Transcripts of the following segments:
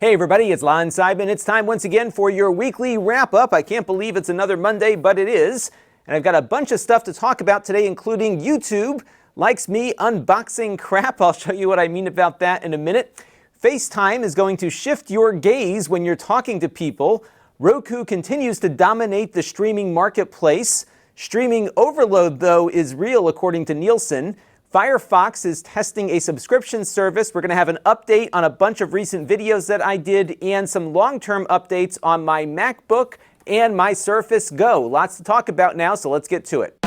Hey everybody, it's Lon.TV. It's time once again for your weekly wrap-up. I can't believe it's another Monday, but it is. And I've got a bunch of stuff to talk about today, including YouTube likes me unboxing crap. I'll show you what I mean about that in a minute. Facetime is going to shift your gaze when you're talking to people. Roku continues to dominate the streaming marketplace. Streaming overload, though, is real, according to Nielsen. Firefox is testing a subscription service. We're going to have an update on a bunch of recent videos that I did and some long-term updates on my MacBook and my Surface Go. Lots to talk about now, so let's get to it.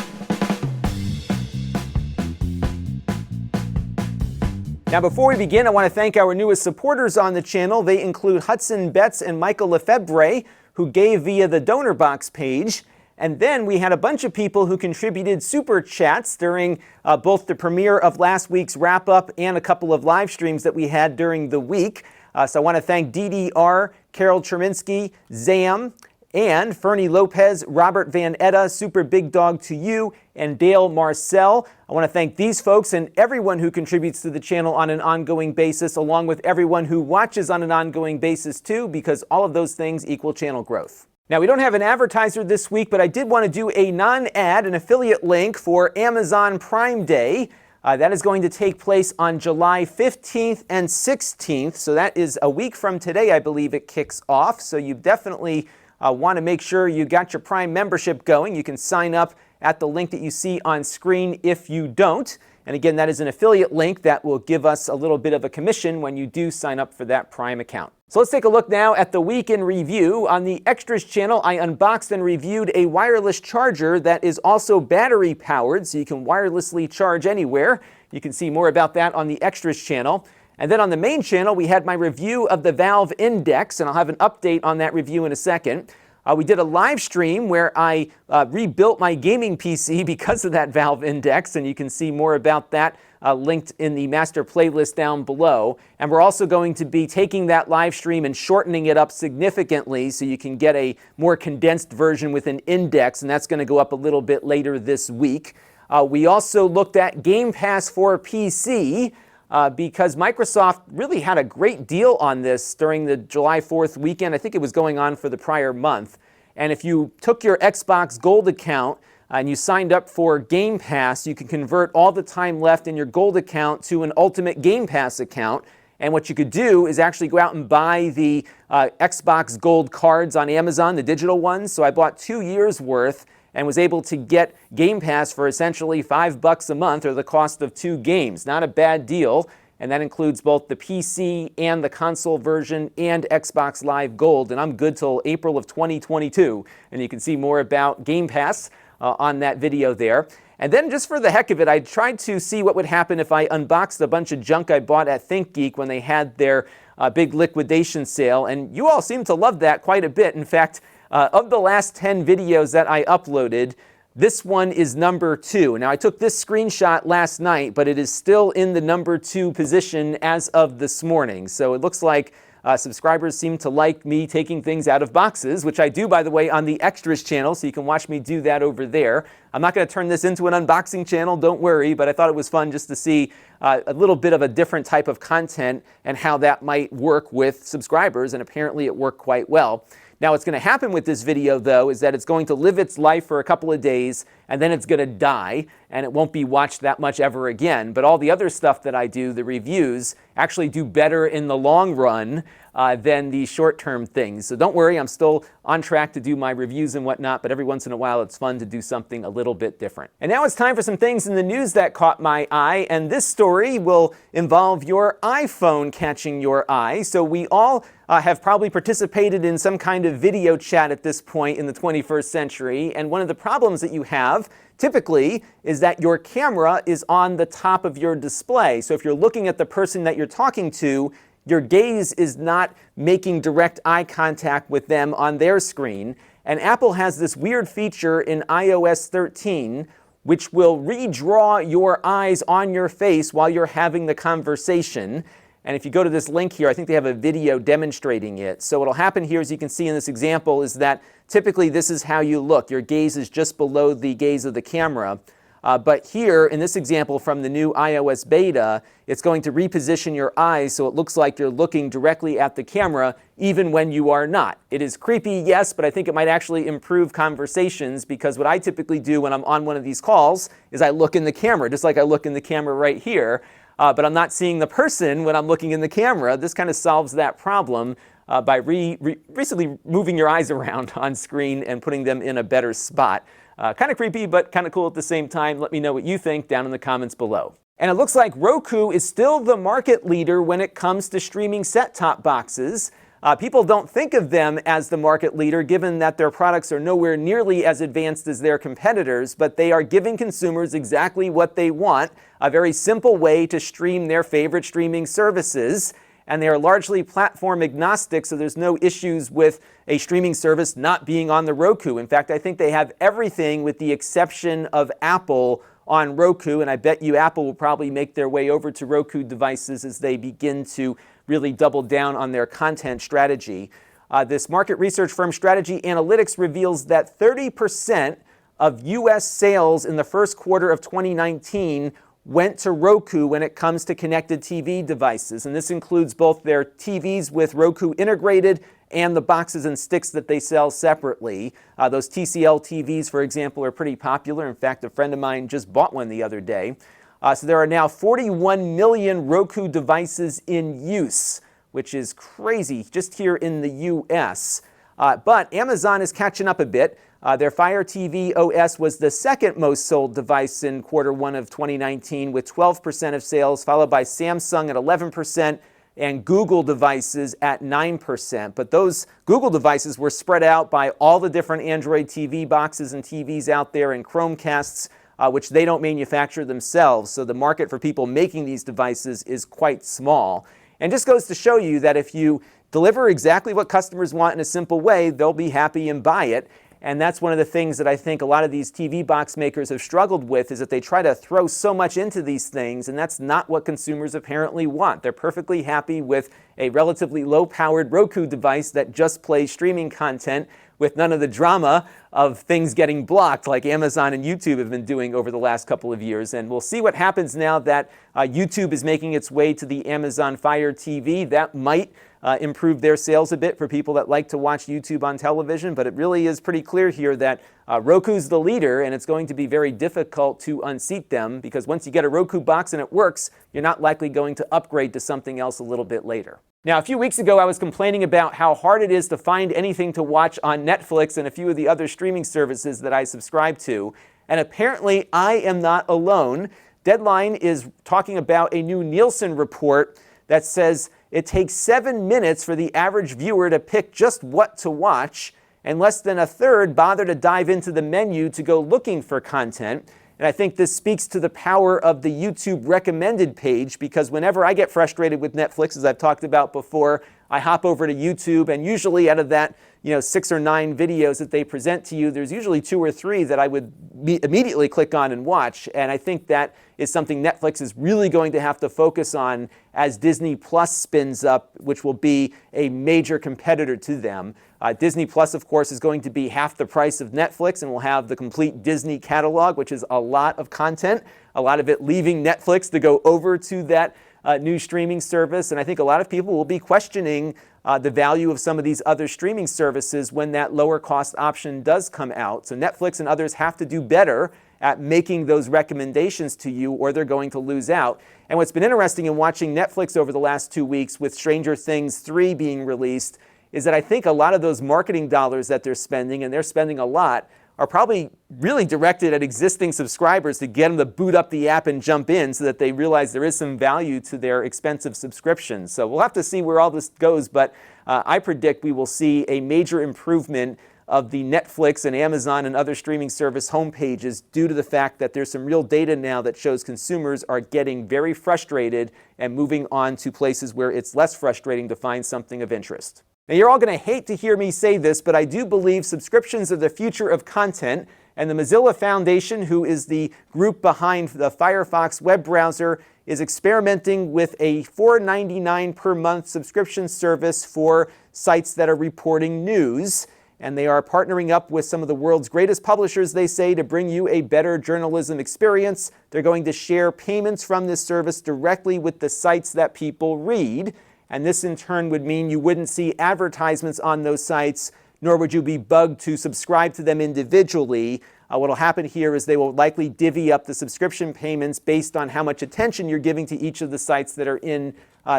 Now, before we begin, I want to thank our newest supporters on the channel. They include Hudson Betts and Michael Lefebvre, who gave via the donor box page. And then we had a bunch of people who contributed super chats during both the premiere of last week's wrap-up and a couple of live streams that we had during the week. So I want to thank DDR, Carol Cherminsky, Zam, and Fernie Lopez, Robert Van Etta, Super Big Dog to You, and Dale Marcel. I want to thank these folks and everyone who contributes to the channel on an ongoing basis, along with everyone who watches on an ongoing basis too, because all of those things equal channel growth. Now, we don't have an advertiser this week, but I did want to do a non-ad, an affiliate link for Amazon Prime Day. That is going to take place on July 15th and 16th. So that is a week from today, I believe it kicks off. So you definitely want to make sure you got your Prime membership going. You can sign up at the link that you see on screen if you don't. And again, that is an affiliate link that will give us a little bit of a commission when you do sign up for that Prime account. So let's take a look now at the week in review. On the Extras channel, I unboxed and reviewed a wireless charger that is also battery powered, so you can wirelessly charge anywhere. You can see more about that on the Extras channel. And then on the main channel, we had my review of the Valve Index, and I'll have an update on that review in a second. We did a live stream where I rebuilt my gaming PC because of that Valve Index, and you can see more about that linked in the master playlist down below. And we're also going to be taking that live stream and shortening it up significantly so you can get a more condensed version with an index, and that's going to go up a little bit later this week. We also looked at Game Pass for PC. Because Microsoft really had a great deal on this during the July 4th weekend. I think it was going on for the prior month. And if you took your Xbox Gold account and you signed up for Game Pass, you can convert all the time left in your Gold account to an Ultimate Game Pass account. And what you could do is actually go out and buy the Xbox Gold cards on Amazon, the digital ones. So I bought 2 years worth and was able to get Game Pass for essentially $5 a month, or the cost of 2 games. Not a bad deal, and that includes both the PC and the console version and Xbox Live Gold, and I'm good till April of 2022, and you can see more about Game Pass on that video there. And then just for the heck of it, I tried to see what would happen if I unboxed a bunch of junk I bought at ThinkGeek when they had their big liquidation sale, and you all seem to love that quite a bit. In fact, of the last 10 videos that I uploaded, this one is number 2. Now, I took this screenshot last night, but it is still in the number 2 position as of this morning. So it looks like subscribers seem to like me taking things out of boxes, which I do, by the way, on the Extras channel, so you can watch me do that over there. I'm not going to turn this into an unboxing channel, don't worry, but I thought it was fun just to see a little bit of a different type of content and how that might work with subscribers, and apparently it worked quite well. Now, what's going to happen with this video, though, is that it's going to live its life for a couple of days, and then it's going to die, and it won't be watched that much ever again. But all the other stuff that I do, the reviews, actually do better in the long run than the short-term things. So don't worry, I'm still on track to do my reviews and whatnot, but every once in a while it's fun to do something a little bit different. And now it's time for some things in the news that caught my eye, and this story will involve your iPhone catching your eye. So we all have probably participated in some kind of video chat at this point in the 21st century, and one of the problems that you have typically is that your camera is on the top of your display. So if you're looking at the person that you're talking to, your gaze is not making direct eye contact with them on their screen. And Apple has this weird feature in iOS 13 which will redraw your eyes on your face while you're having the conversation. And if you go to this link here, I think they have a video demonstrating it. So what'll happen here, as you can see in this example, is that typically this is how you look. Your gaze is just below the gaze of the camera. But here, in this example from the new iOS beta, it's going to reposition your eyes so it looks like you're looking directly at the camera, even when you are not. It is creepy, yes, but I think it might actually improve conversations, because what I typically do when I'm on one of these calls is I look in the camera, just like I look in the camera right here. But I'm not seeing the person when I'm looking in the camera. This kind of solves that problem by recently moving your eyes around on screen and putting them in a better spot. Kind of creepy, but kind of cool at the same time. Let me know what you think down in the comments below. And it looks like Roku is still the market leader when it comes to streaming set-top boxes. People don't think of them as the market leader, given that their products are nowhere nearly as advanced as their competitors, but they are giving consumers exactly what they want, a very simple way to stream their favorite streaming services. And they are largely platform agnostic, so there's no issues with a streaming service not being on the Roku. In fact, I think they have everything with the exception of Apple on Roku, and I bet you Apple will probably make their way over to Roku devices as they begin to really double down on their content strategy. This market research firm Strategy Analytics reveals that 30% of U.S. sales in the first quarter of 2019 went to Roku when it comes to connected TV devices. And this includes both their TVs with Roku integrated and the boxes and sticks that they sell separately. Those TCL TVs, for example, are pretty popular. In fact, a friend of mine just bought one the other day. So there are now 41 million Roku devices in use, which is crazy just here in the US. But Amazon is catching up a bit. Their Fire TV OS was the second most sold device in quarter one of 2019 with 12% of sales, followed by Samsung at 11% and Google devices at 9%. But those Google devices were spread out by all the different Android TV boxes and TVs out there and Chromecasts, which they don't manufacture themselves. So the market for people making these devices is quite small. And just goes to show you that if you deliver exactly what customers want in a simple way, they'll be happy and buy it. And that's one of the things that I think a lot of these TV box makers have struggled with, is that they try to throw so much into these things, and that's not what consumers apparently want. They're perfectly happy with a relatively low-powered Roku device that just plays streaming content with none of the drama of things getting blocked like Amazon and YouTube have been doing over the last couple of years. And we'll see what happens now that YouTube is making its way to the Amazon Fire TV. That might improve their sales a bit for people that like to watch YouTube on television, but it really is pretty clear here that Roku's the leader, and it's going to be very difficult to unseat them, because once you get a Roku box and it works, you're not likely going to upgrade to something else a little bit later. Now, a few weeks ago, I was complaining about how hard it is to find anything to watch on Netflix and a few of the other streaming services that I subscribe to, and apparently I am not alone. Deadline is talking about a new Nielsen report that says it takes 7 minutes for the average viewer to pick just what to watch, and less than a third bother to dive into the menu to go looking for content. And I think this speaks to the power of the YouTube recommended page, because whenever I get frustrated with Netflix, as I've talked about before, I hop over to YouTube, and usually out of that 6 or 9 videos that they present to you, there's usually 2 or 3 that I would immediately click on and watch. And I think that is something Netflix is really going to have to focus on as Disney Plus spins up, which will be a major competitor to them. Disney Plus, of course, is going to be half the price of Netflix and will have the complete Disney catalog, which is a lot of content, a lot of it leaving Netflix to go over to that new streaming service. And I think a lot of people will be questioning the value of some of these other streaming services when that lower cost option does come out. So Netflix and others have to do better at making those recommendations to you, or they're going to lose out. And what's been interesting in watching Netflix over the last 2 weeks with Stranger Things 3 being released is that I think a lot of those marketing dollars that they're spending, and they're spending a lot, are probably really directed at existing subscribers to get them to boot up the app and jump in, so that they realize there is some value to their expensive subscriptions. So we'll have to see where all this goes, but I predict we will see a major improvement of the Netflix and Amazon and other streaming service homepages due to the fact that there's some real data now that shows consumers are getting very frustrated and moving on to places where it's less frustrating to find something of interest. Now, you're all going to hate to hear me say this, but I do believe subscriptions are the future of content, and the Mozilla Foundation, who is the group behind the Firefox web browser, is experimenting with a $4.99 per month subscription service for sites that are reporting news. and they are partnering up with some of the world's greatest publishers, they say, to bring you a better journalism experience. They're going to share payments from this service directly with the sites that people read, and this in turn would mean you wouldn't see advertisements on those sites, nor would you be bugged to subscribe to them individually. What will happen here is they will likely divvy up the subscription payments based on how much attention you're giving to each of the sites that are in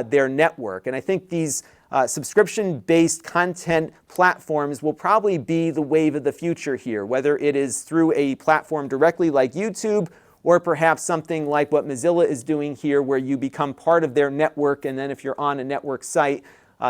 their network. And I think these subscription-based content platforms will probably be the wave of the future here, whether it is through a platform directly like YouTube, or perhaps something like what Mozilla is doing here, where you become part of their network, and then if you're on a network site,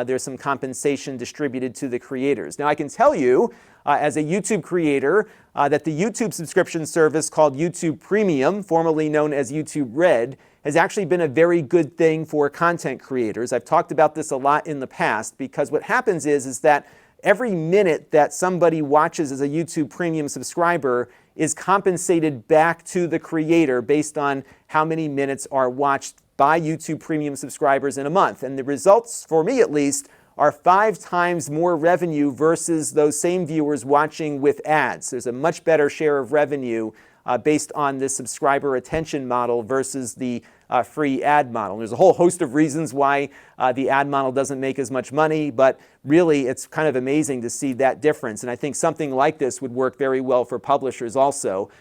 there's some compensation distributed to the creators. Now, I can tell you, as a YouTube creator, that the YouTube subscription service called YouTube Premium, formerly known as YouTube Red, has actually been a very good thing for content creators. I've talked about this a lot in the past, because what happens is that every minute that somebody watches as a YouTube Premium subscriber is compensated back to the creator based on how many minutes are watched by YouTube Premium subscribers in a month. And the results, for me at least, are 5 times more revenue versus those same viewers watching with ads. There's a much better share of revenue based on this subscriber attention model versus the free ad model. There's a whole host of reasons why the ad model doesn't make as much money, but really it's kind of amazing to see that difference. And I think something like this would work very well for publishers also.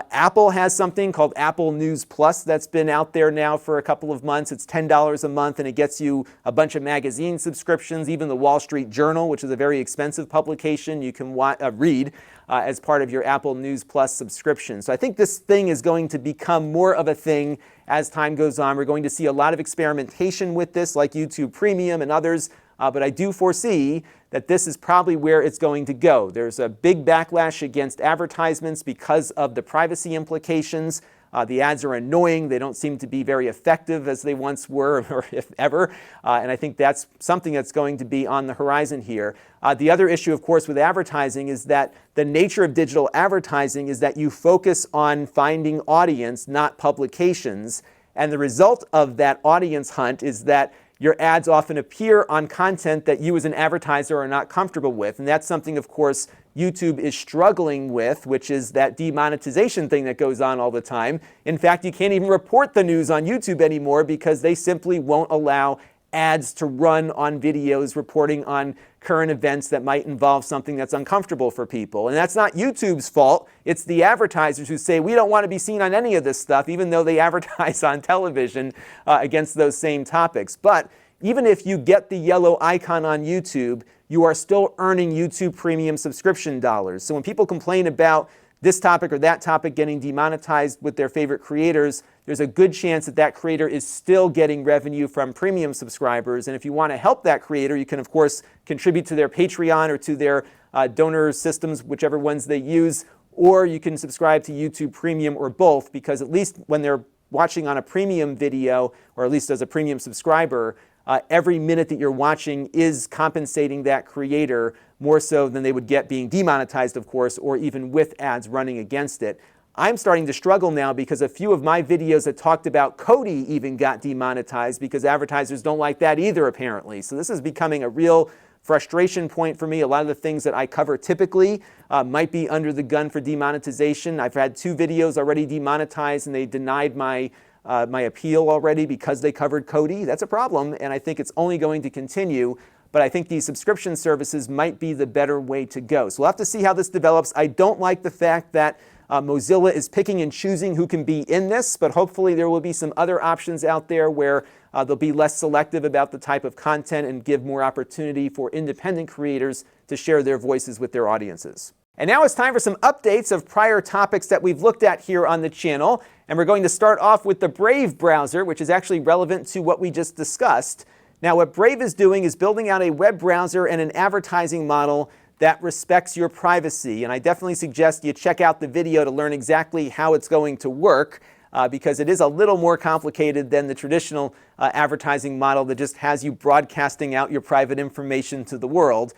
Apple has something called Apple News Plus that's been out there now for a couple of months. It's $10 a month, and it gets you a bunch of magazine subscriptions. Even the Wall Street Journal, which is a very expensive publication, you can read as part of your Apple News Plus subscription. So I think this thing is going to become more of a thing as time goes on. We're going to see a lot of experimentation with this, like YouTube Premium and others. But I do foresee that this is probably where it's going to go. There's a big backlash against advertisements because of the privacy implications. The ads are annoying. They don't seem to be very effective as they once were, or if ever. And I think that's something that's going to be on the horizon here. The other issue, of course, with advertising is that the nature of digital advertising is that you focus on finding audience, not publications. And the result of that audience hunt is that your ads often appear on content that you as an advertiser are not comfortable with. And that's something, of course, YouTube is struggling with, which is that demonetization thing that goes on all the time. In fact, you can't even report the news on YouTube anymore because they simply won't allow ads to run on videos reporting on current events that might involve something that's uncomfortable for people. And that's not YouTube's fault. It's the advertisers who say, we don't want to be seen on any of this stuff, even though they advertise on television against those same topics. But even if you get the yellow icon on YouTube, you are still earning YouTube Premium subscription dollars. So when people complain about this topic or that topic getting demonetized with their favorite creators, there's a good chance that that creator is still getting revenue from premium subscribers. And if you want to help that creator, you can, of course, contribute to their Patreon or to their donor systems, whichever ones they use, or you can subscribe to YouTube Premium or both, because at least when they're watching on a premium video, or at least as a premium subscriber, every minute that you're watching is compensating that creator more so than they would get being demonetized, of course, or even with ads running against it. I'm starting to struggle now because a few of my videos that talked about Kodi even got demonetized because advertisers don't like that either, apparently. So this is becoming a real frustration point for me. A lot of the things that I cover typically might be under the gun for demonetization. I've had 2 videos already demonetized and they denied my appeal already because they covered Kodi. That's a problem, and I think it's only going to continue. But I think these subscription services might be the better way to go. So we'll have to see how this develops. I don't like the fact that Mozilla is picking and choosing who can be in this, but hopefully there will be some other options out there where they'll be less selective about the type of content and give more opportunity for independent creators to share their voices with their audiences. And now it's time for some updates of prior topics that we've looked at here on the channel. And we're going to start off with the Brave browser, which is actually relevant to what we just discussed. Now, what Brave is doing is building out a web browser and an advertising model that respects your privacy. And I definitely suggest you check out the video to learn exactly how it's going to work, because it is a little more complicated than the traditional advertising model that just has you broadcasting out your private information to the world.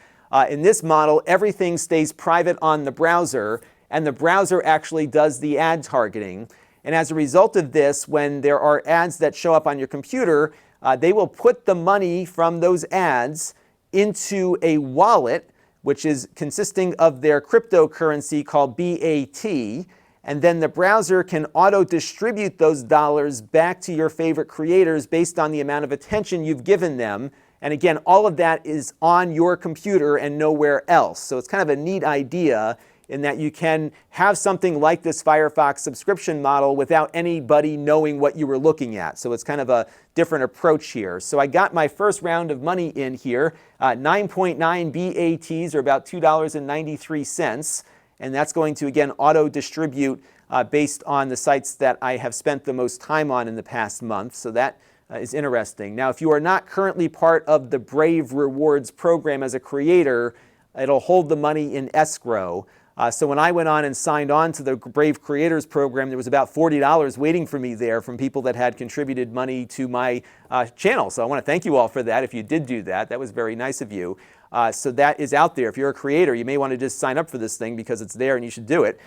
In this model, everything stays private on the browser, and the browser actually does the ad targeting. And as a result of this, when there are ads that show up on your computer, they will put the money from those ads into a wallet, which is consisting of their cryptocurrency called BAT. And then the browser can auto-distribute those dollars back to your favorite creators based on the amount of attention you've given them. And again, all of that is on your computer and nowhere else. So it's kind of a neat idea in that you can have something like this Firefox subscription model without anybody knowing what you were looking at. So it's kind of a different approach here. So I got my first round of money in here, 9.9 BATs, or about $2.93. And that's going to, again, auto-distribute based on the sites that I have spent the most time on in the past month. So that is interesting. Now, if you are not currently part of the Brave Rewards program as a creator, it'll hold the money in escrow. So when I went on and signed on to the Brave Creators program, there was about $40 waiting for me there from people that had contributed money to my channel. So I want to thank you all for that if you did do that. That was very nice of you. So that is out there. If you're a creator, you may want to just sign up for this thing because it's there and you should do it.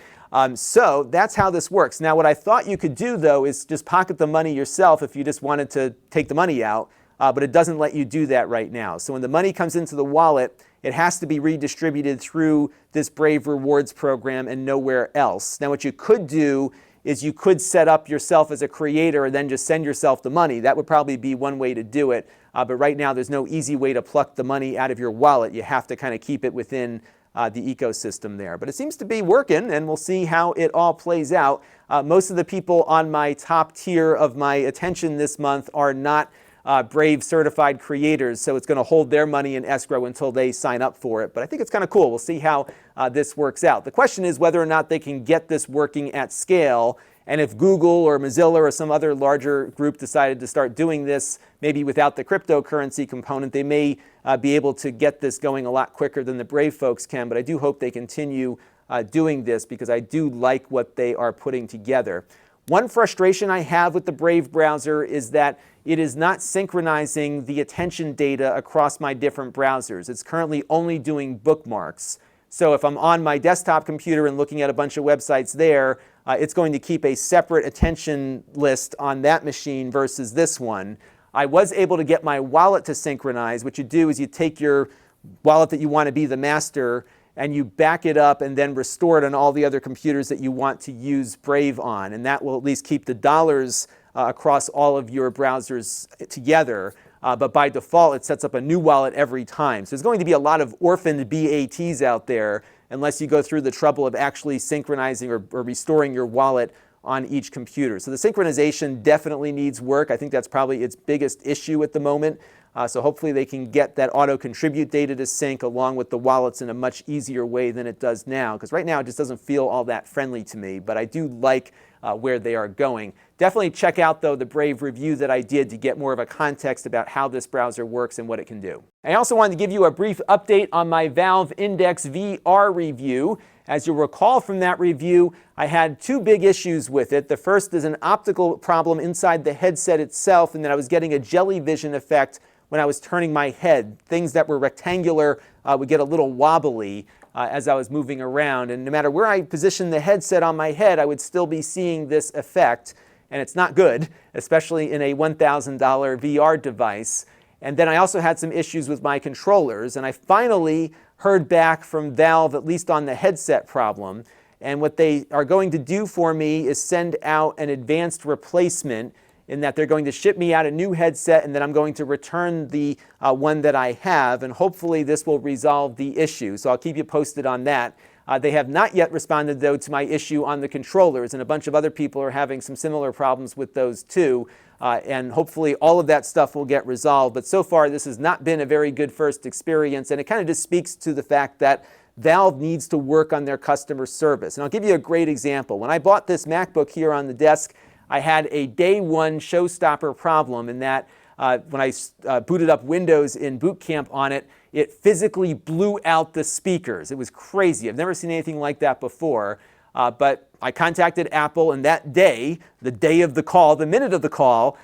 So that's how this works. Now, what I thought you could do, though, is just pocket the money yourself if you just wanted to take the money out. But it doesn't let you do that right now. So when the money comes into the wallet, it has to be redistributed through this Brave Rewards program and nowhere else. Now, what you could do is you could set up yourself as a creator and then just send yourself the money. That would probably be one way to do it. But right now, there's no easy way to pluck the money out of your wallet. You have to kind of keep it within the ecosystem there. But it seems to be working, and we'll see how it all plays out. Most of the people on my top tier of my attention this month are not Brave certified creators, so it's going to hold their money in escrow until they sign up for it. But I think it's kind of cool. We'll see how this works out. The question is whether or not they can get this working at scale, and if Google or Mozilla or some other larger group decided to start doing this, maybe without the cryptocurrency component, they may be able to get this going a lot quicker than the Brave folks can. But I do hope they continue doing this because I do like what they are putting together. One frustration I have with the Brave browser is that it is not synchronizing the attention data across my different browsers. It's currently only doing bookmarks. So if I'm on my desktop computer and looking at a bunch of websites there, it's going to keep a separate attention list on that machine versus this one. I was able to get my wallet to synchronize. What you do is you take your wallet that you want to be the master and you back it up and then restore it on all the other computers that you want to use Brave on. And that will at least keep the dollars across all of your browsers together. But by default, it sets up a new wallet every time. So there's going to be a lot of orphaned BATs out there unless you go through the trouble of actually synchronizing or restoring your wallet on each computer. So the synchronization definitely needs work. I think that's probably its biggest issue at the moment. So hopefully they can get that auto-contribute data to sync along with the wallets in a much easier way than it does now. Because right now it just doesn't feel all that friendly to me. But I do like where they are going. Definitely check out, though, the Brave review that I did to get more of a context about how this browser works and what it can do. I also wanted to give you a brief update on my Valve Index VR review. As you'll recall from that review, I had two big issues with it. The first is an optical problem inside the headset itself, and that I was getting a jelly vision effect when I was turning my head. Things that were rectangular would get a little wobbly as I was moving around. And no matter where I positioned the headset on my head, I would still be seeing this effect. And it's not good, especially in a $1,000 VR device. And then I also had some issues with my controllers. And I finally heard back from Valve, at least on the headset problem. And what they are going to do for me is send out an advanced replacement, in that they're going to ship me out a new headset, and then I'm going to return the one that I have, and hopefully this will resolve the issue. So I'll keep you posted on that. They have not yet responded, though, to my issue on the controllers, and a bunch of other people are having some similar problems with those too. And hopefully all of that stuff will get resolved. But so far, this has not been a very good first experience, and it kind of just speaks to the fact that Valve needs to work on their customer service. And I'll give you a great example. When I bought this MacBook here on the desk, I had a day one showstopper problem in that when I booted up Windows in Boot Camp on it, it physically blew out the speakers. It was crazy. I've never seen anything like that before. But I contacted Apple, and that day, the day of the call, the minute of the call,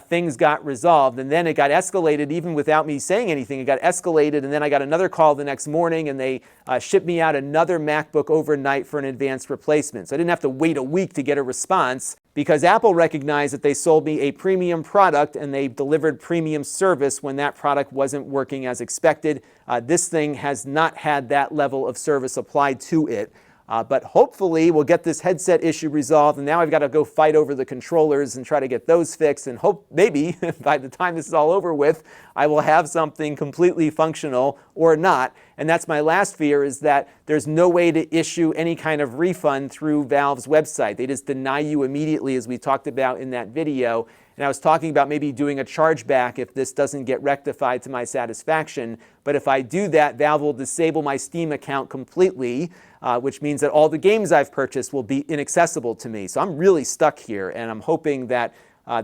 things got resolved. And then it got escalated even without me saying anything. It got escalated, and then I got another call the next morning, and they shipped me out another MacBook overnight for an advanced replacement. So I didn't have to wait a week to get a response, because Apple recognized that they sold me a premium product and they delivered premium service when that product wasn't working as expected. This thing has not had that level of service applied to it. But hopefully we'll get this headset issue resolved, and now I've got to go fight over the controllers and try to get those fixed, and hope maybe by the time this is all over with, I will have something completely functional or not. And that's my last fear, is that there's no way to issue any kind of refund through Valve's website. They just deny you immediately, as we talked about in that video. And I was talking about maybe doing a chargeback if this doesn't get rectified to my satisfaction. But if I do that, Valve will disable my Steam account completely, which means that all the games I've purchased will be inaccessible to me. So I'm really stuck here, and I'm hoping that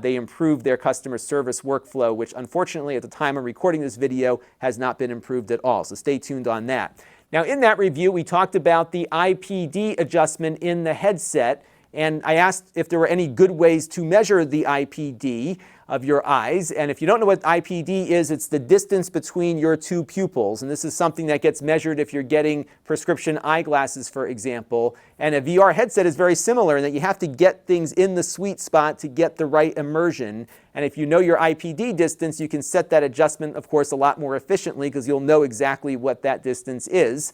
they improve their customer service workflow, which unfortunately at the time of recording this video has not been improved at all. So stay tuned on that. Now, in that review, we talked about the IPD adjustment in the headset. And I asked if there were any good ways to measure the IPD of your eyes. And if you don't know what IPD is, it's the distance between your two pupils. And this is something that gets measured if you're getting prescription eyeglasses, for example. And a VR headset is very similar in that you have to get things in the sweet spot to get the right immersion. And if you know your IPD distance, you can set that adjustment, of course, a lot more efficiently, because you'll know exactly what that distance is.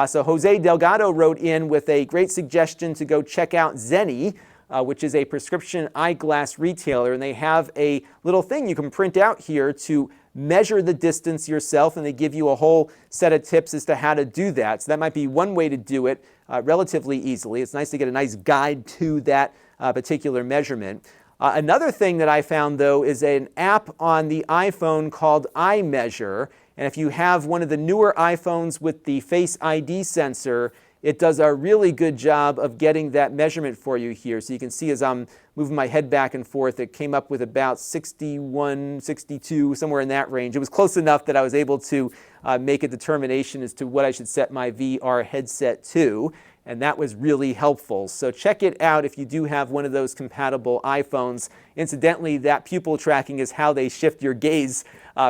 So Jose Delgado wrote in with a great suggestion to go check out Zenni, which is a prescription eyeglass retailer. And they have a little thing you can print out here to measure the distance yourself, and they give you a whole set of tips as to how to do that. So that might be one way to do it relatively easily. It's nice to get a nice guide to that particular measurement. Another thing that I found, though, is an app on the iPhone called iMeasure. And if you have one of the newer iPhones with the Face ID sensor, it does a really good job of getting that measurement for you here. So you can see as I'm moving my head back and forth, it came up with about 61, 62, somewhere in that range. It was close enough that I was able to make a determination as to what I should set my VR headset to. And that was really helpful. So check it out if you do have one of those compatible iPhones. Incidentally, that pupil tracking is how they shift your gaze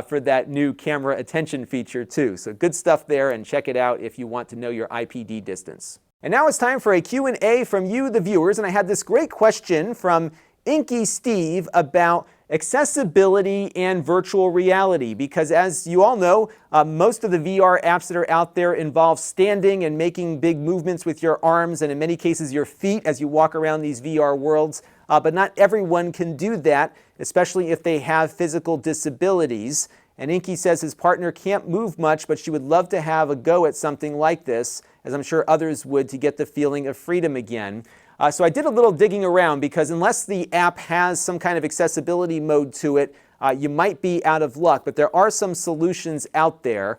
for that new camera attention feature too. So good stuff there, and check it out if you want to know your IPD distance. And now it's time for a Q&A from you, the viewers. And I had this great question from Inky Steve about accessibility and virtual reality, because as you all know, most of the VR apps that are out there involve standing and making big movements with your arms, and in many cases your feet, as you walk around these VR worlds. But not everyone can do that, especially if they have physical disabilities. And Inky says his partner can't move much, but she would love to have a go at something like this, as I'm sure others would, to get the feeling of freedom again. So I did a little digging around, because unless the app has some kind of accessibility mode to it, you might be out of luck. But there are some solutions out there.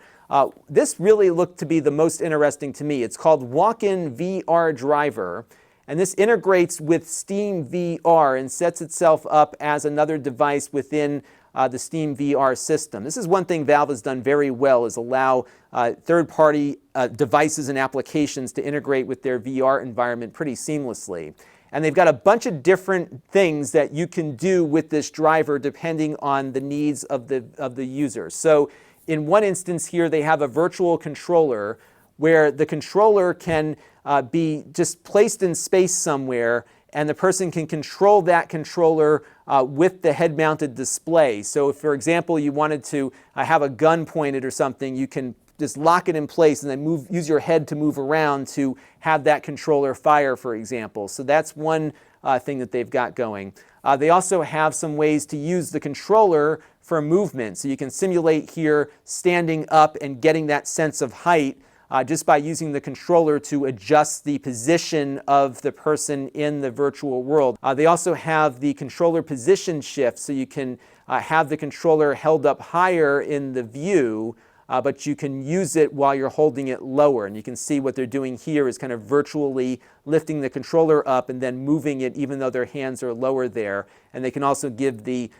This really looked to be the most interesting to me. It's called Walk-in VR Driver. And this integrates with Steam VR and sets itself up as another device within the Steam VR system. This is one thing Valve has done very well, is allow third-party devices and applications to integrate with their VR environment pretty seamlessly. And they've got a bunch of different things that you can do with this driver depending on the needs of the user. So in one instance here, they have a virtual controller where the controller can be just placed in space somewhere, and the person can control that controller with the head-mounted display. So if, for example, you wanted to have a gun pointed or something, you can just lock it in place and then use your head to move around to have that controller fire, for example. So that's one thing that they've got going. They also have some ways to use the controller for movement. So you can simulate here standing up and getting that sense of height just by using the controller to adjust the position of the person in the virtual world. They also have the controller position shift, so you can have the controller held up higher in the view, but you can use it while you're holding it lower. And you can see what they're doing here is kind of virtually lifting the controller up and then moving it even though their hands are lower there. and they can also give the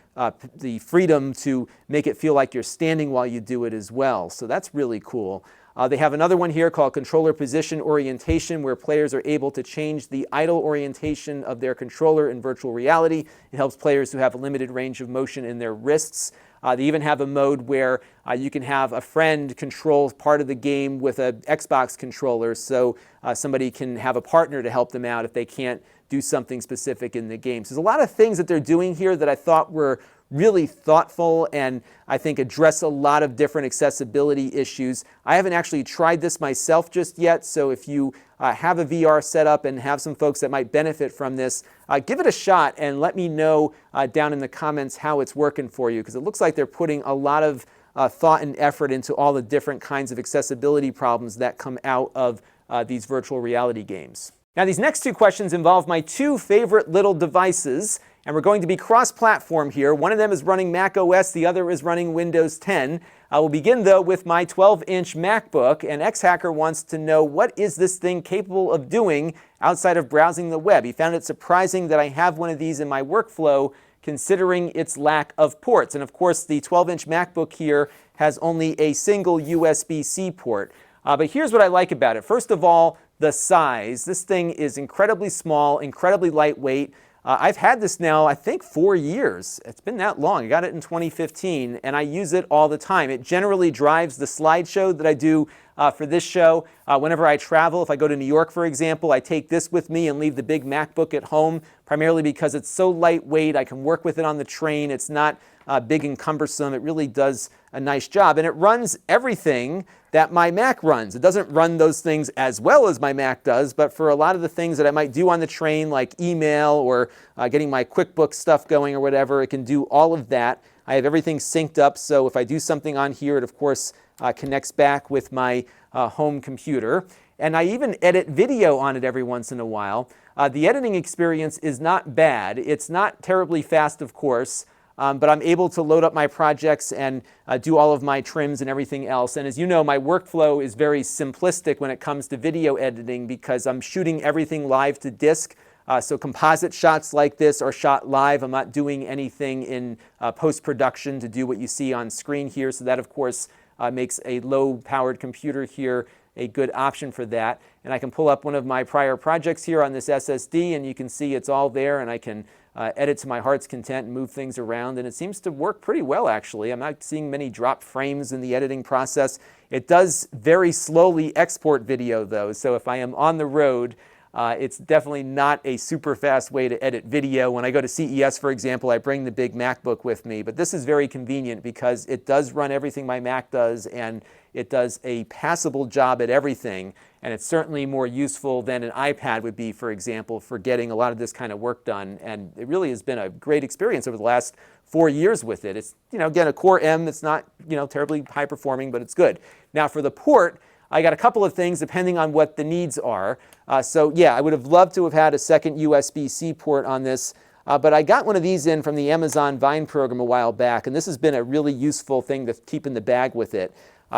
freedom to make it feel like you're standing while you do it as well. So that's really cool. They have another one here called Controller Position Orientation, where players are able to change the idle orientation of their controller in virtual reality. It helps players who have a limited range of motion in their wrists. They even have a mode where you can have a friend control part of the game with an Xbox controller, so somebody can have a partner to help them out if they can't do something specific in the game. So there's a lot of things that they're doing here that I thought were really thoughtful and I think address a lot of different accessibility issues. I haven't actually tried this myself just yet, so if you have a VR setup and have some folks that might benefit from this, give it a shot and let me know down in the comments how it's working for you, because it looks like they're putting a lot of thought and effort into all the different kinds of accessibility problems that come out of these virtual reality games. Now, these next two questions involve my two favorite little devices, and we're going to be cross-platform here. One of them is running Mac OS, the other is running Windows 10. We'll begin, though, with my 12-inch MacBook, and X-Hacker wants to know what is this thing capable of doing outside of browsing the web. He found it surprising that I have one of these in my workflow, considering its lack of ports. And of course, the 12-inch MacBook here has only a single USB-C port. But here's what I like about it. First of all, the size. This thing is incredibly small, incredibly lightweight. I've had this now, I think, 4 years. It's been that long. I got it in 2015, and I use it all the time. It generally drives the slideshow that I do for this show. Whenever I travel, if I go to New York, for example, I take this with me and leave the big MacBook at home, primarily because it's so lightweight. I can work with it on the train. It's not big and cumbersome. It really does a nice job, and it runs everything that my Mac runs. It doesn't run those things as well as my Mac does, but for a lot of the things that I might do on the train, like email or getting my QuickBooks stuff going or whatever, it can do all of that. I have everything synced up, so if I do something on here, it of course connects back with my home computer. And I even edit video on it every once in a while. The editing experience is not bad. It's not terribly fast, of course, but I'm able to load up my projects and do all of my trims and everything else. And as you know, my workflow is very simplistic when it comes to video editing because I'm shooting everything live to disk. So composite shots like this are shot live. I'm not doing anything in post-production to do what you see on screen here. So that, of course, makes a low-powered computer here a good option for that. And I can pull up one of my prior projects here on this SSD, and you can see it's all there, and I can edit to my heart's content and move things around, and it seems to work pretty well, actually. I'm not seeing many drop frames in the editing process. It does very slowly export video, though, so if I am on the road, it's definitely not a super fast way to edit video. When I go to CES, for example, I bring the big MacBook with me, but this is very convenient because it does run everything my Mac does, and it does a passable job at everything, and it's certainly more useful than an iPad would be, for example, for getting a lot of this kind of work done, and it really has been a great experience over the last 4 years with it. It's, again, a Core M. It's not, terribly high performing, but it's good. Now for the port, I got a couple of things depending on what the needs are. So yeah, I would have loved to have had a second USB-C port on this, but I got one of these in from the Amazon Vine program a while back, and this has been a really useful thing to keep in the bag with it.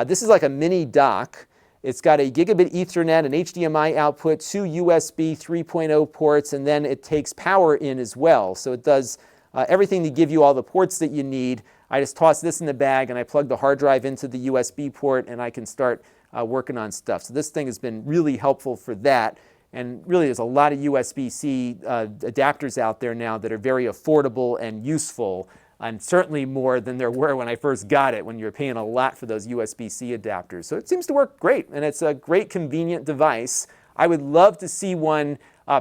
This is like a mini dock. It's got a gigabit Ethernet, an HDMI output, 2 USB 3.0 ports, and then it takes power in as well. So it does everything to give you all the ports that you need. I just toss this in the bag and I plug the hard drive into the USB port and I can start working on stuff. So this thing has been really helpful for that. And really there's a lot of USB-C adapters out there now that are very affordable and useful, and certainly more than there were when I first got it, when you were paying a lot for those USB-C adapters. So it seems to work great, and it's a great convenient device. I would love to see one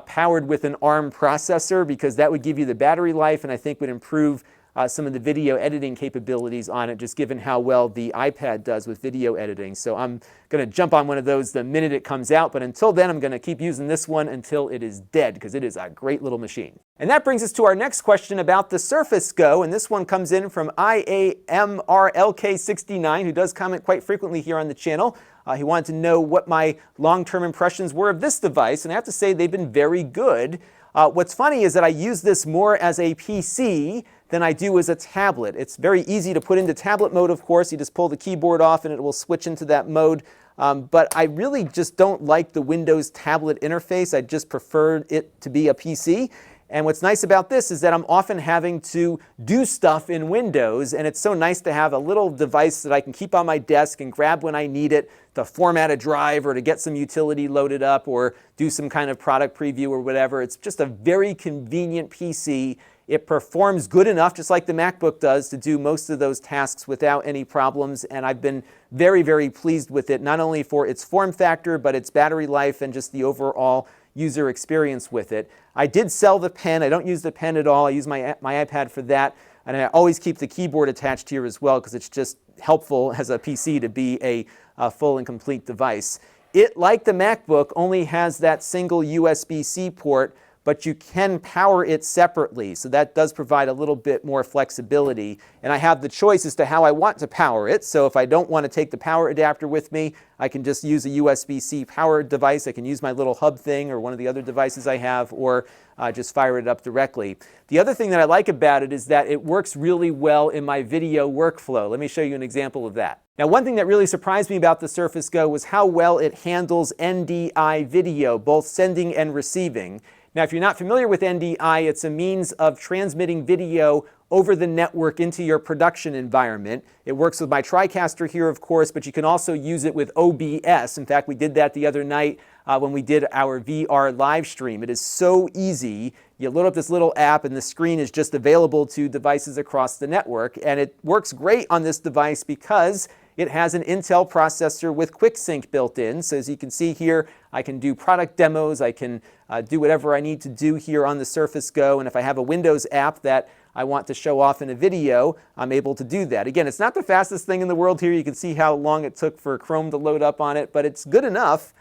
powered with an ARM processor, because that would give you the battery life and I think would improve some of the video editing capabilities on it, just given how well the iPad does with video editing. So I'm going to jump on one of those the minute it comes out, but until then I'm going to keep using this one until it is dead, because it is a great little machine. And that brings us to our next question about the Surface Go, and this one comes in from IAMRLK69, who does comment quite frequently here on the channel. He wanted to know what my long-term impressions were of this device, and I have to say they've been very good. What's funny is that I use this more as a PC than I do as a tablet. It's very easy to put into tablet mode, of course. You just pull the keyboard off and it will switch into that mode. But I really just don't like the Windows tablet interface. I just prefer it to be a PC. And what's nice about this is that I'm often having to do stuff in Windows, and it's so nice to have a little device that I can keep on my desk and grab when I need it to format a drive or to get some utility loaded up or do some kind of product preview or whatever. It's just a very convenient PC. It performs good enough, just like the MacBook does, to do most of those tasks without any problems, and I've been very, very pleased with it, not only for its form factor, but its battery life and just the overall user experience with it. I did sell the pen. I don't use the pen at all. I use my iPad for that, and I always keep the keyboard attached here as well because it's just helpful as a PC to be a full and complete device. It, like the MacBook, only has that single USB-C port, but you can power it separately, so that does provide a little bit more flexibility. And I have the choice as to how I want to power it, so if I don't want to take the power adapter with me, I can just use a USB-C power device. I can use my little hub thing or one of the other devices I have, or just fire it up directly. The other thing that I like about it is that it works really well in my video workflow. Let me show you an example of that. Now, one thing that really surprised me about the Surface Go was how well it handles NDI video, both sending and receiving. Now, if you're not familiar with NDI, it's a means of transmitting video over the network into your production environment. It works with my TriCaster here, of course, but you can also use it with OBS. In fact, we did that the other night when we did our VR live stream. It is so easy. You load up this little app and the screen is just available to devices across the network. And it works great on this device because it has an Intel processor with QuickSync built in. So as you can see here, I can do product demos. I can do whatever I need to do here on the Surface Go. And if I have a Windows app that I want to show off in a video, I'm able to do that. Again, it's not the fastest thing in the world here. You can see how long it took for Chrome to load up on it, but it's good enough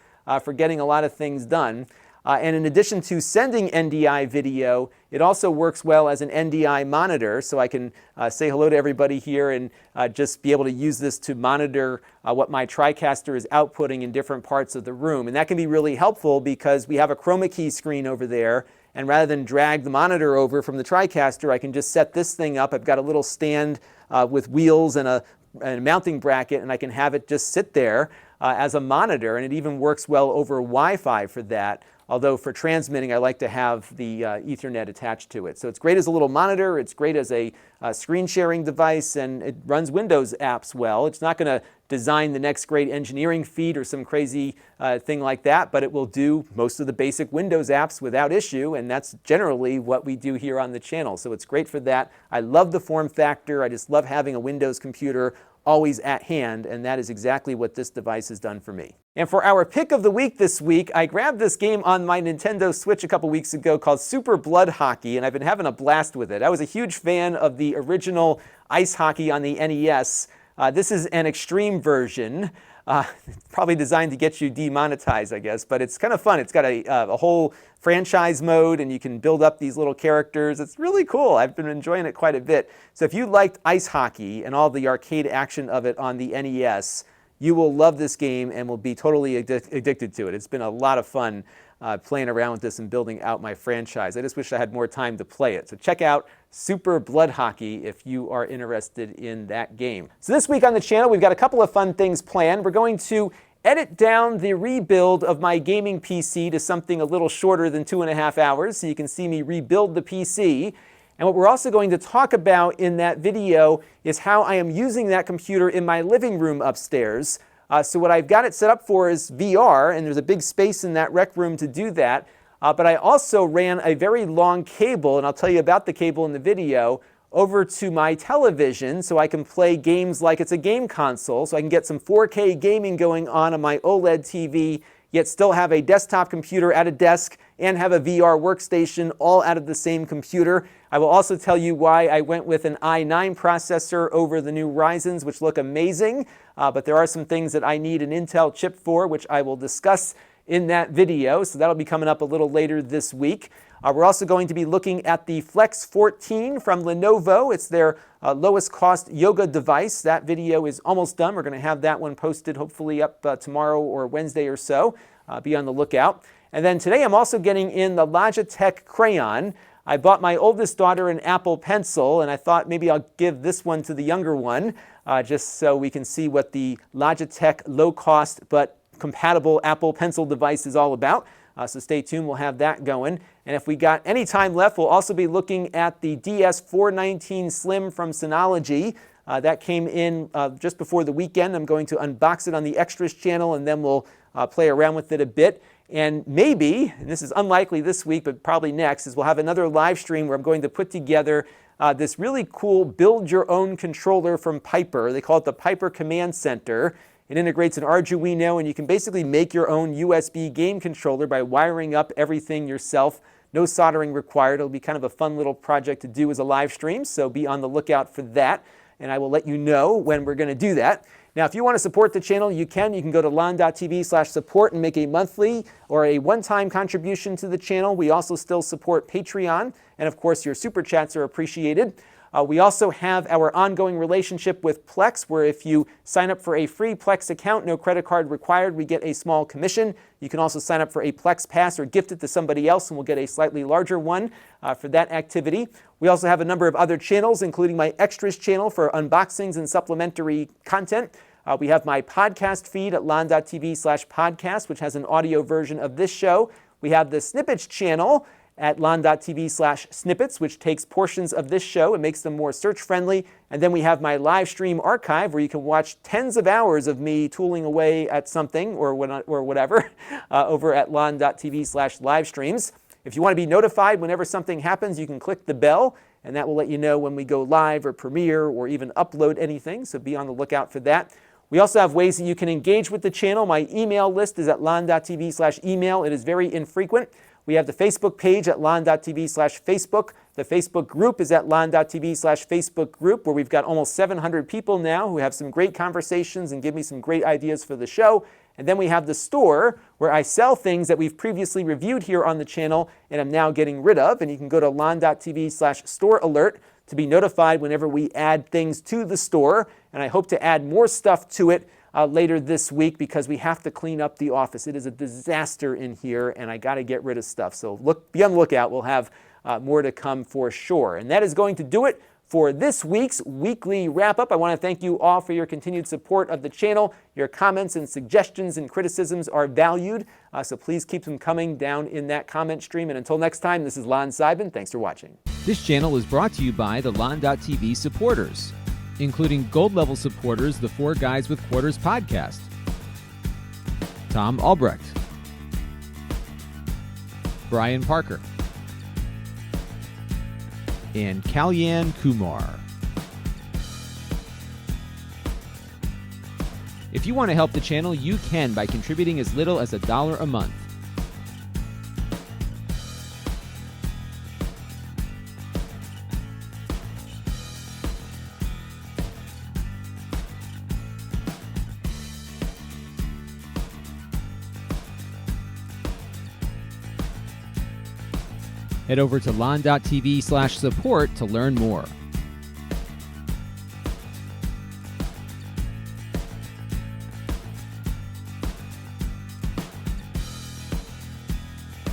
for getting a lot of things done. And in addition to sending NDI video, it also works well as an NDI monitor. So I can say hello to everybody here and just be able to use this to monitor what my TriCaster is outputting in different parts of the room. And that can be really helpful because we have a chroma key screen over there. And rather than drag the monitor over from the TriCaster, I can just set this thing up. I've got a little stand with wheels and a mounting bracket, and I can have it just sit there as a monitor. And it even works well over Wi-Fi for that. Although for transmitting, I like to have the Ethernet attached to it. So it's great as a little monitor, it's great as a screen sharing device, and it runs Windows apps well. It's not going to design the next great engineering feat or some crazy thing like that, but it will do most of the basic Windows apps without issue, and that's generally what we do here on the channel. So it's great for that. I love the form factor. I just love having a Windows computer always at hand, and that is exactly what this device has done for me. And for our pick of the week this week, I grabbed this game on my Nintendo Switch a couple weeks ago called Super Blood Hockey, and I've been having a blast with it. I was a huge fan of the original ice hockey on the NES. This is an extreme version, probably designed to get you demonetized, I guess, but it's kind of fun. It's got a whole franchise mode, and you can build up these little characters. It's really cool. I've been enjoying it quite a bit. So if you liked ice hockey and all the arcade action of it on the NES, you will love this game and will be totally addicted to it. It's been a lot of fun playing around with this and building out my franchise. I just wish I had more time to play it. So check out Super Blood Hockey if you are interested in that game. So this week on the channel, we've got a couple of fun things planned. We're going to edit down the rebuild of my gaming PC to something a little shorter than 2.5 hours, so you can see me rebuild the PC. And what we're also going to talk about in that video is how I am using that computer in my living room upstairs. So what I've got it set up for is VR, and there's a big space in that rec room to do that. But I also ran a very long cable, and I'll tell you about the cable in the video, over to my television so I can play games like it's a game console, so I can get some 4K gaming going on my OLED TV, yet still have a desktop computer at a desk and have a VR workstation all out of the same computer. I will also tell you why I went with an i9 processor over the new Ryzens, which look amazing, but there are some things that I need an Intel chip for, which I will discuss in that video, so that'll be coming up a little later this week. We're also going to be looking at the Flex 14 from Lenovo. It's their lowest cost yoga device. That video is almost done. We're going to have that one posted hopefully up tomorrow or Wednesday or so. Be on the lookout. And then today I'm also getting in the Logitech Crayon. I bought my oldest daughter an Apple Pencil, and I thought maybe I'll give this one to the younger one just so we can see what the Logitech low cost but compatible Apple Pencil device is all about. So stay tuned, we'll have that going. And if we got any time left, we'll also be looking at the DS419 Slim from Synology. That came in just before the weekend. I'm going to unbox it on the Extras channel, and then we'll play around with it a bit. And maybe, and this is unlikely this week, but probably next, is we'll have another live stream where I'm going to put together this really cool build-your-own controller from Piper. They call it the Piper Command Center. It integrates an Arduino, and you can basically make your own USB game controller by wiring up everything yourself. No soldering required. It'll be kind of a fun little project to do as a live stream, so be on the lookout for that, and I will let you know when we're going to do that. Now, if you want to support the channel, you can. You can go to Lon.TV/support and make a monthly or a one-time contribution to the channel. We also still support Patreon, and of course, your super chats are appreciated. We also have our ongoing relationship with Plex, where if you sign up for a free Plex account, no credit card required, we get a small commission. You can also sign up for a Plex Pass or gift it to somebody else, and we'll get a slightly larger one for that activity. We also have a number of other channels, including my Extras channel for unboxings and supplementary content. We have my podcast feed at Lon.TV/podcast, which has an audio version of this show. We have the Snippets channel at Lon.TV/snippets, which takes portions of this show and makes them more search-friendly. And then we have my live stream archive, where you can watch tens of hours of me tooling away at something or whatever over at Lon.TV/livestreams. If you want to be notified whenever something happens, you can click the bell, and that will let you know when we go live or premiere or even upload anything, so be on the lookout for that. We also have ways that you can engage with the channel. My email list is at Lon.TV/email. It is very infrequent. We have the Facebook page at Lon.TV/Facebook. The Facebook group is at Lon.TV/Facebook group, where we've got almost 700 people now who have some great conversations and give me some great ideas for the show. And then we have the store, where I sell things that we've previously reviewed here on the channel and I'm now getting rid of. And you can go to Lon.TV/store alert to be notified whenever we add things to the store. And I hope to add more stuff to it later this week, because we have to clean up the office. It is a disaster in here, and I got to get rid of stuff. So be on the lookout. We'll have more to come for sure. And that is going to do it for this week's weekly wrap-up. I want to thank you all for your continued support of the channel. Your comments and suggestions and criticisms are valued, so please keep them coming down in that comment stream. And until next time, this is Lon Seidman. Thanks for watching. This channel is brought to you by the Lon.TV supporters, including gold-level supporters, the Four Guys with Quarters podcast, Tom Albrecht, Brian Parker, and Kalyan Kumar. If you want to help the channel, you can by contributing as little as $1 a month. Head over to Lon.TV/support to learn more.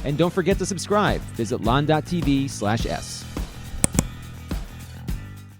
And don't forget to subscribe. Visit Lon.TV/s.